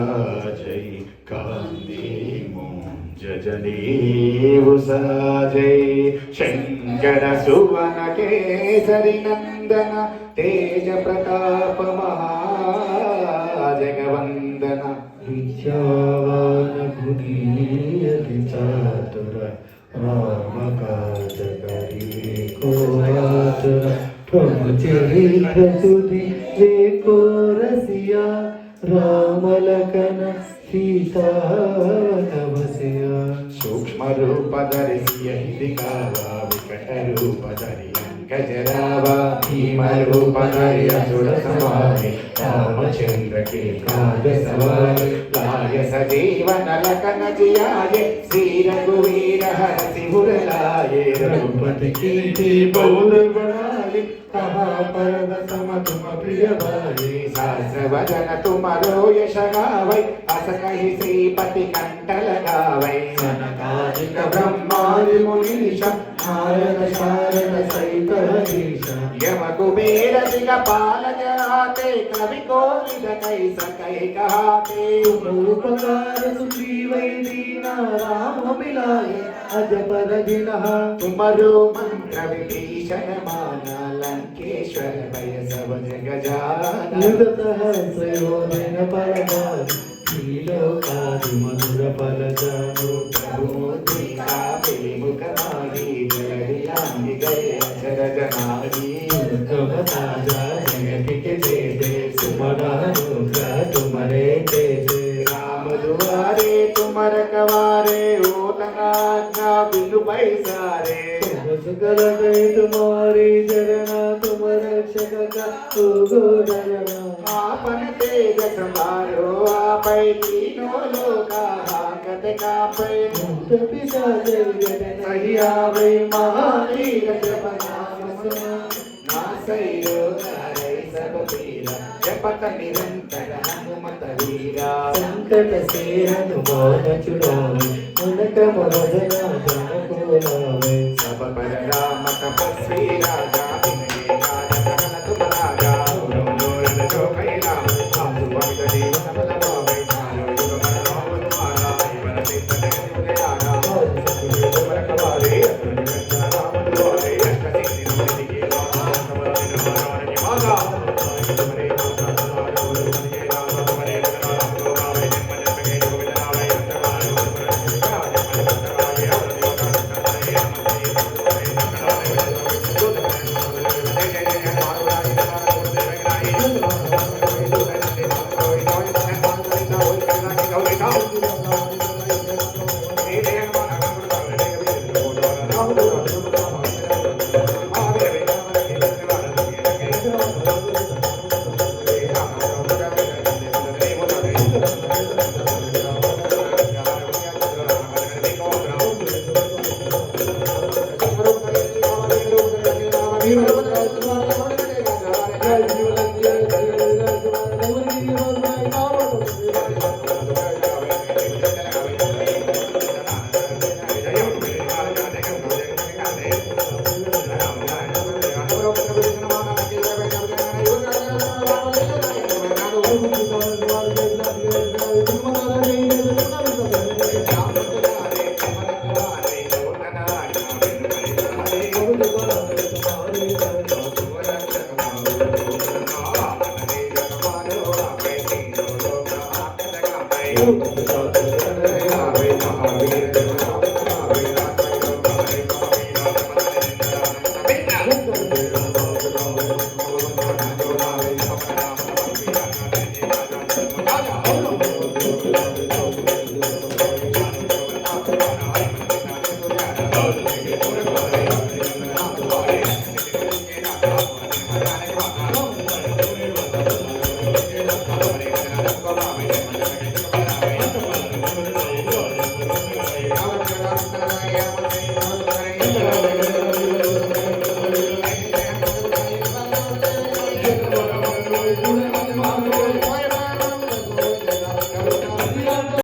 जय कांदी जजनीव साजय शंकर सुवन केसरी नंदन तेज प्रताप महाजगवंदन विद्यावान गुणीयति चातुर राम काज करिको आतुर प्रभु चरित्र सुधि देखो रसिया राम लखन सीता तपस्या सूक्ष्म रूप धरिसिय दिखावा विकट रूप धरि गजरावा भीम रूप धरि असुर संहारे रामचंद्र के काज सवारे लाय सजीवन लखन जियाये श्री रघुवीर हरषि उर लाये रघुपति कीर्ति बहुत बढ़ाई कहा परद सम तुम प्रिय भाई सहस्र वदन तुमरो यश गावै अस कहि श्रीपति कंठ लगावै सनकादिक ब्रह्मादि मुनीश नारद शारद सहित हरीश यम कुबेर दिगपाल जहाते कवि कोविद कहि सकै कहाते उपकार सुग्रीवै दीना राम मिलाए अजपर जिनः तुमरो मंत्र विभीषण माना लंकेश्वर भय सब जग जाना निरतः प्रयोजन परमान् श्रीलोकादि मधुर फल जानो प्रभुमुद्रिका मुख माही जलधियानि गए अक्षर जनानी कमता जगति के देते सुमरानुग्रह तुम्हारे तेजे राम दुआरे तुम रखवारे होत आज्ञा बिनु पैसारे सकल गए तुम्हारी चरणा तुम रक्षक का डरना आपन तेज संभारो आपै तीनों लोका हाकत कापै भूत पिशाच जगत सही आवे महावीर जप नाम नासै रोग हरै सब पीरा जपत निरंतर हनुमत वीरा संकट से हनुमान छुड़ावे उनक मनोजना जन को लावे सब पर राम तपस्वी राजा विनय कारक तुम राजा जो भई राम आप भक्त देव सबल पावे चारो युग पर नाम तुम्हारा जीवन चित्त जगत मुझे आना तुम रखवारे असुर निकंदन राम दुआरे अष्ट सिद्धि नव निधि के द्वारा समर दिन हमारा निभागा तुम्हारे माता तुम्हारा गुरु बनिए राम तुम्हारे राम को गावे जन्म जन्म के गोविंद नामे अंतकाल